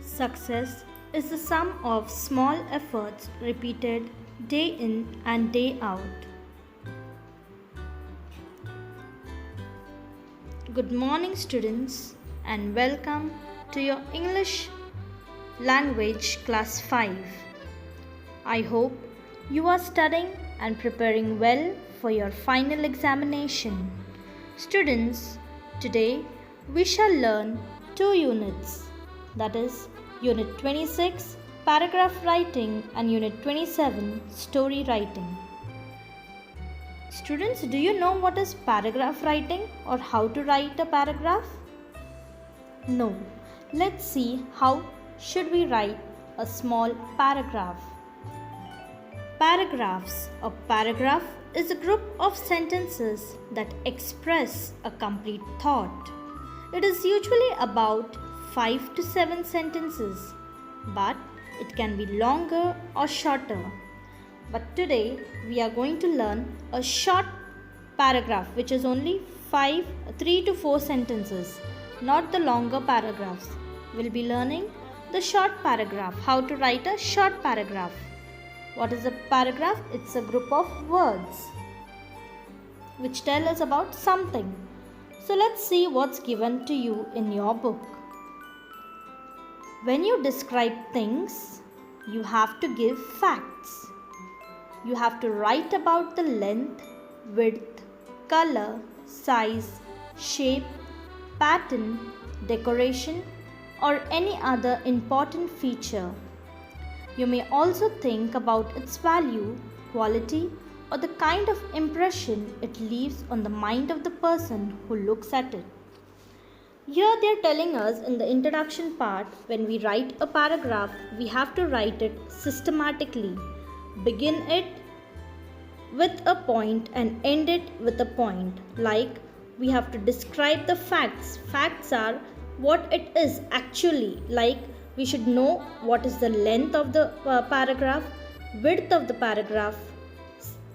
Success is the sum of small efforts repeated day in and day out. Good morning, students, and welcome to your English language class 5. I hope you are studying and preparing well for your final examination. Students, today we shall learn 2 units, that is Unit 26 Paragraph Writing and Unit 27 Story Writing. Students, do you know what is paragraph writing or how to write a paragraph? No. Let's see how should we write a small paragraph. Paragraphs. A paragraph is a group of sentences that express a complete thought. It is usually about 5 to 7 sentences, but it can be longer or shorter. But today we are going to learn a short paragraph which is only 3 to 4 sentences, not the longer paragraphs. We'll be learning the short paragraph, how to write a short paragraph. What is a paragraph? It's a group of words which tell us about something. So let's see what's given to you in your book. When you describe things, you have to give facts. You have to write about the length, width, color, size, shape, pattern, decoration, or any other important feature. You may also think about its value, quality, or the kind of impression it leaves on the mind of the person who looks at it. Here they are telling us in the introduction part, when we write a paragraph, we have to write it systematically. Begin it with a point and end it with a point. Like we have to describe the facts. Facts are what it is actually. Like we should know what is the length of the paragraph, width of the paragraph,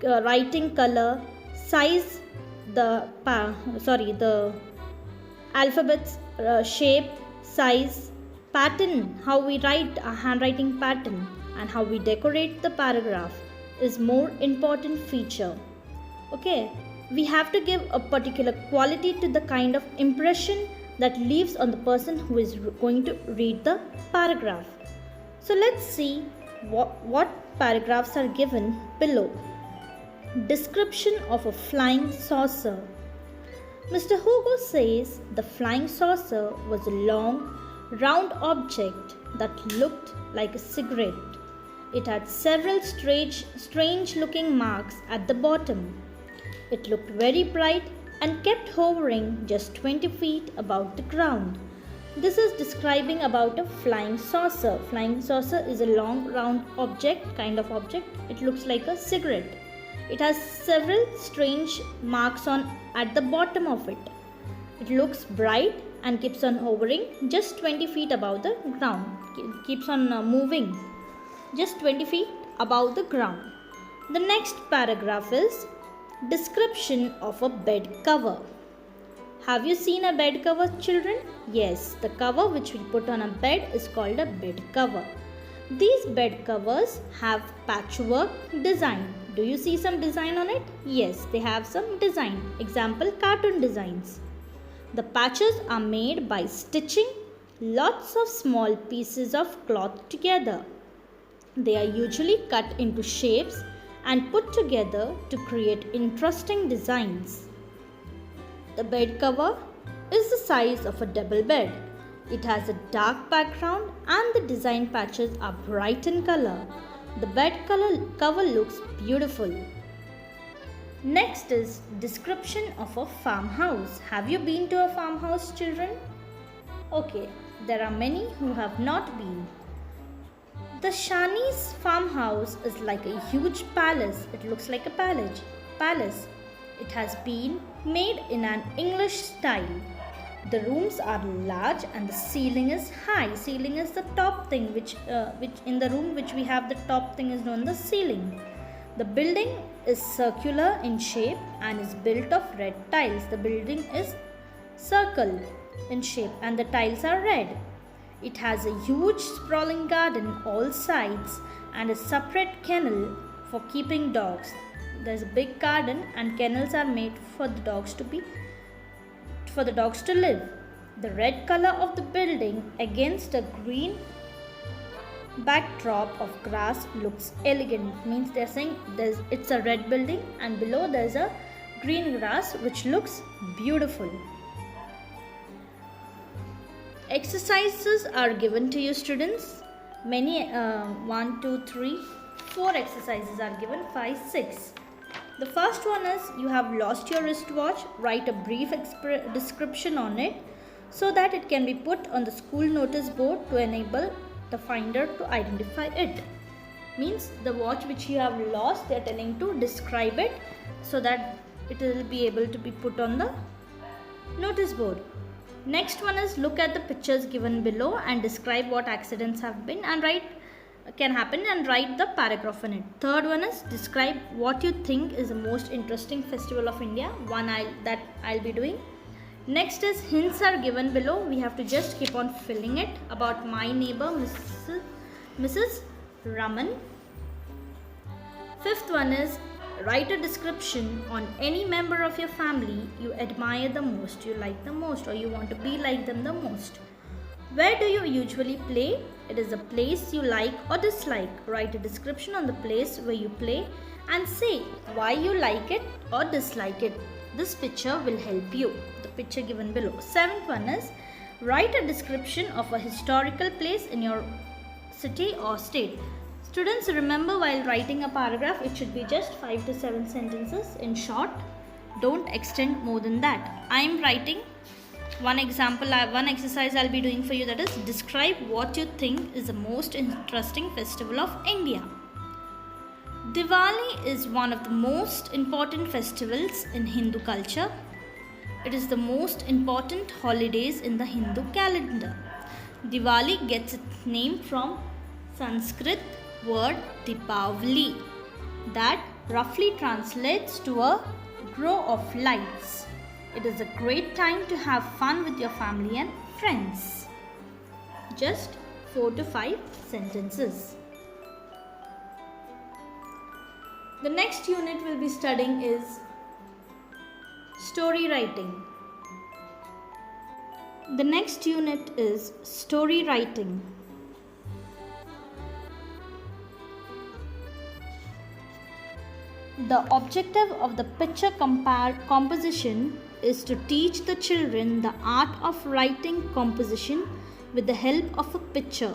writing color, size, the alphabets, shape, size, pattern, how we write a handwriting pattern, and how we decorate the paragraph is more important feature. Okay, we have to give a particular quality to the kind of impression that leaves on the person who is going to read the paragraph. So let's see what paragraphs are given below. Description of a flying saucer. Mr. Hugo says the flying saucer was a long, round object that looked like a cigarette. It had several strange looking marks at the bottom. It looked very bright and kept hovering just 20 feet above the ground. This is describing about a flying saucer. Flying saucer is a long, round kind of object. It looks like a cigarette. It has several strange marks at the bottom of it. It looks bright and keeps on hovering just 20 feet above the ground. It keeps on moving just 20 feet above the ground. The next paragraph is description of a bed cover. Have you seen a bed cover, children? Yes, the cover which we put on a bed is called a bed cover. These bed covers have patchwork design. Do you see some design on it? Yes, they have some design. Example, cartoon designs. The patches are made by stitching lots of small pieces of cloth together. They are usually cut into shapes and put together to create interesting designs. The bed cover is the size of a double bed. It has a dark background and the design patches are bright in color. The bed cover looks beautiful. Next is description of a farmhouse. Have you been to a farmhouse, children? Okay, there are many who have not been. The Shani's farmhouse is like a huge palace. It looks like a palace. It has been made in an English style. The rooms are large and the ceiling is high. Ceiling is the top thing which in the room which we have, the top thing is known as the ceiling. The building is circular in shape and is built of red tiles. The building is circle in shape and the tiles are red. It has a huge sprawling garden all sides and a separate kennel for keeping dogs. There's a big garden and kennels are made for the dogs to live. The red color of the building against a green backdrop of grass looks elegant. Means they're saying it's a red building and below there's a green grass which looks beautiful. Exercises are given to you, students. Many 1, 2, 3, 4 exercises are given. 5, 6. The first one is you have lost your wristwatch. Write a brief description on it so that it can be put on the school notice board to enable the finder to identify it. Means the watch which you have lost, they are telling to describe it so that it will be able to be put on the notice board. Next one is look at the pictures given below and describe what accidents have been and can happen and write the paragraph on it. Third one is describe what you think is the most interesting festival of India. That I'll be doing. Next is hints are given below. We have to just keep on filling it about my neighbor Mrs. Raman. Fifth one is write a description on any member of your family you admire the most, you like the most, or you want to be like them the most. Where do you usually play? It is a place you like or dislike. Write a description on the place where you play and say why you like it or dislike it. This picture will help you. The picture given below. Seventh one is write a description of a historical place in your city or state. Students, remember while writing a paragraph, it should be just 5 to 7 sentences in short. Don't extend more than that. I am writing one example, one exercise I'll be doing for you, that is describe what you think is the most interesting festival of India. Diwali is one of the most important festivals in Hindu culture. It is the most important holidays in the Hindu calendar. Diwali gets its name from Sanskrit word Dipavali that roughly translates to a glow of lights. It is a great time to have fun with your family and friends. Just 4 to 5 sentences. The next unit we'll be studying is story writing. The next unit is story writing. The objective of the picture composition is to teach the children the art of writing composition with the help of a picture.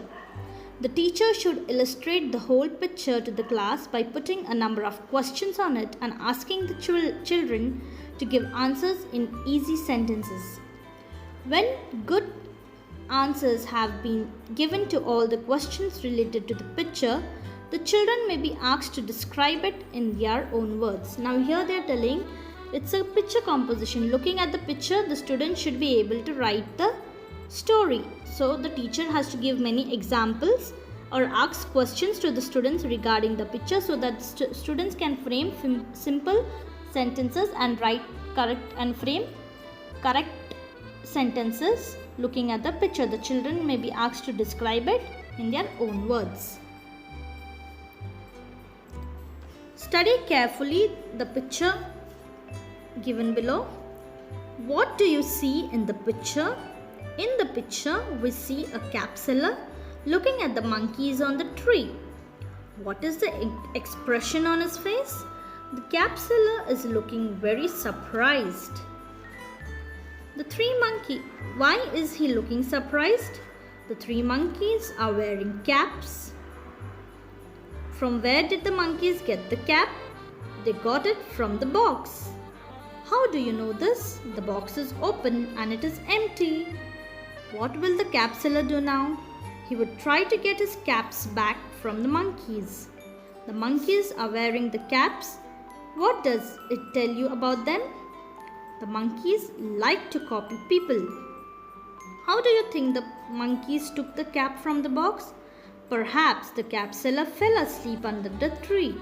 The teacher should illustrate the whole picture to the class by putting a number of questions on it and asking the children to give answers in easy sentences. When good answers have been given to all the questions related to the picture, the children may be asked to describe it in their own words. Now here they are telling it's a picture composition. Looking at the picture, the student should be able to write the story. So the teacher has to give many examples or ask questions to the students regarding the picture so that students can frame simple sentences and frame correct sentences looking at the picture. The children may be asked to describe it in their own words. Study carefully the picture given below. What do you see in the picture? In the picture, we see a cap seller looking at the monkeys on the tree. What is the expression on his face? The cap seller is looking very surprised. The three monkeys. Why is he looking surprised? The three monkeys are wearing caps. From where did the monkeys get the cap? They got it from the box. How do you know this? The box is open and it is empty. What will the cap seller do now? He would try to get his caps back from the monkeys. The monkeys are wearing the caps. What does it tell you about them? The monkeys like to copy people. How do you think the monkeys took the cap from the box? Perhaps the cap seller fell asleep under the tree.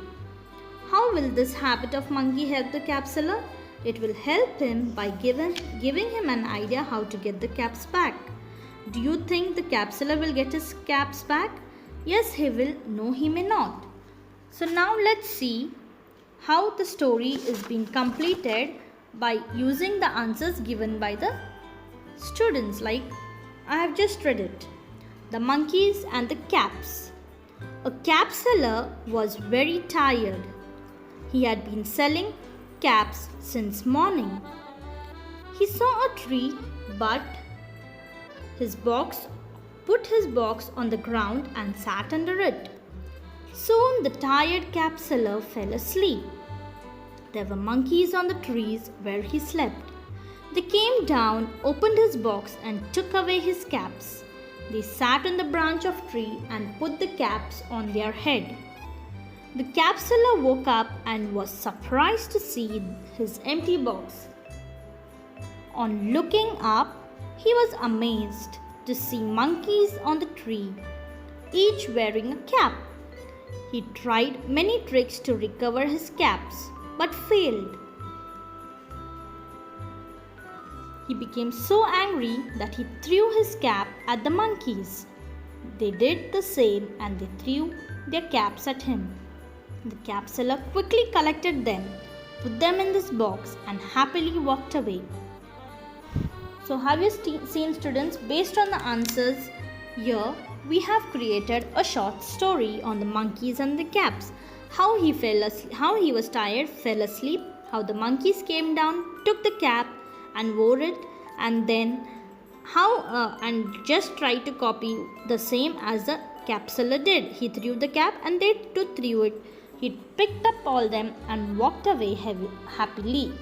How will this habit of monkey help the cap seller? It will help him by giving him an idea how to get the caps back. Do you think the capsular will get his caps back? Yes, he will. No, he may not. So now let's see how the story is being completed by using the answers given by the students. Like I have just read it. The monkeys and the caps. A cap seller was very tired. He had been selling caps since morning. He saw a tree but put his box on the ground and sat under it. Soon the tired cap seller fell asleep. There were monkeys on the trees where he slept. They came down, opened his box and took away his caps. They sat on the branch of tree and put the caps on their head. The cap seller woke up and was surprised to see his empty box. On looking up, he was amazed to see monkeys on the tree, each wearing a cap. He tried many tricks to recover his caps, but failed. He became so angry that he threw his cap at the monkeys. They did the same and they threw their caps at him. The cap seller quickly collected them, put them in this box and happily walked away. So have you seen, students, based on the answers here, we have created a short story on the monkeys and the caps. How he was tired, fell asleep, how the monkeys came down, took the cap and wore it, and then and just tried to copy the same as the cap seller did. He threw the cap and they too threw it. He picked up all them and walked away happily.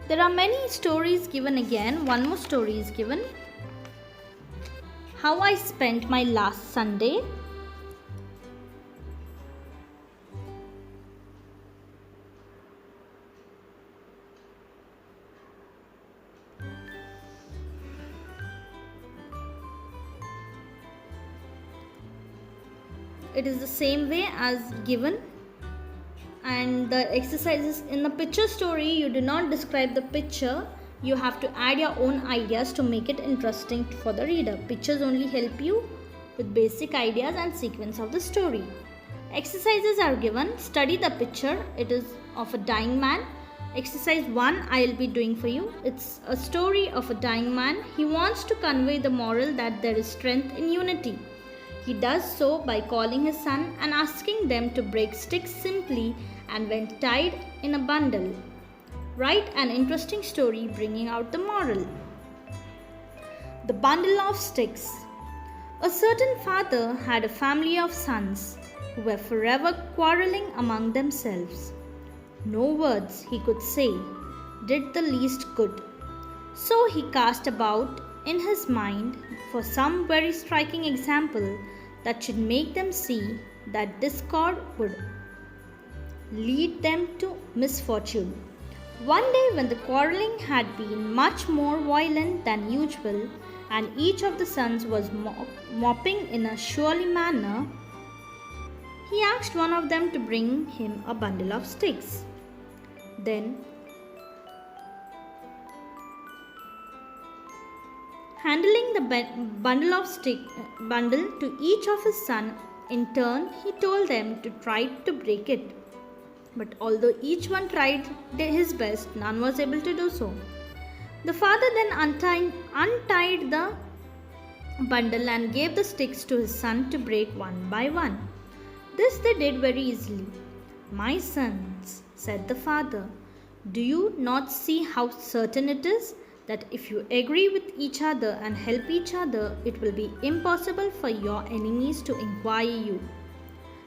There are many stories given again. One more story is given. How I spent my last Sunday. It is the same way as given. And the exercises in the picture story, you do not describe the picture. You have to add your own ideas to make it interesting for the reader. Pictures only help you with basic ideas and sequence of the story. Exercises are given. Study the picture. It is of a dying man. Exercise 1 I will be doing for you. It's a story of a dying man. He wants to convey the moral that there is strength in unity. He does so by calling his son and asking them to break sticks simply and when tied in a bundle. Write an interesting story bringing out the moral. The bundle of sticks. A certain father had a family of sons who were forever quarreling among themselves. No words he could say did the least good. So he cast about in his mind for some very striking example that should make them see that discord would lead them to misfortune. One day, when the quarreling had been much more violent than usual, and each of the sons was mopping in a surely manner, he asked one of them to bring him a bundle of sticks. Then, handling the bundle to each of his sons in turn, he told them to try to break it. But although each one tried his best, none was able to do so. The father then untied the bundle and gave the sticks to his son to break one by one. This they did very easily. "My sons," said the father, "do you not see how certain it is that if you agree with each other and help each other, it will be impossible for your enemies to inquire you?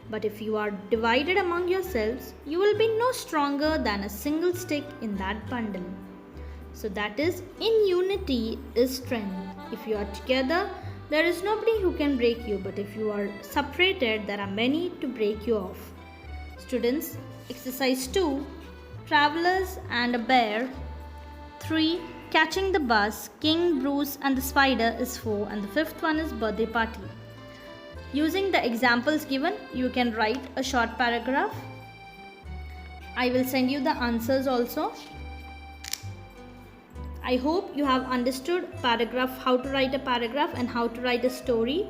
But if you are divided among yourselves, you will be no stronger than a single stick in that bundle. So that is, in unity is strength. If you are together, there is nobody who can break you, but if you are separated, there are many to break you off." Students, exercise 2, Travelers and a Bear. 3, Catching the Bus, King, Bruce and the Spider is 4, and the 5th one is Birthday Party. Using the examples given, you can write a short paragraph. I will send you the answers also. I hope you have understood how to write a paragraph and how to write a story.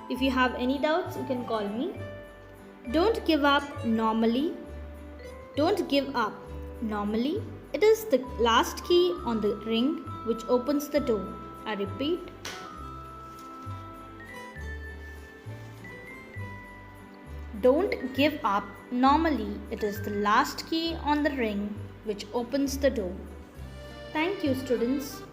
If you have any doubts, you can call me. Don't give up normally. Don't give up. Normally, it is the last key on the ring which opens the door. I repeat. Don't give up. Normally, it is the last key on the ring which opens the door. Thank you, students.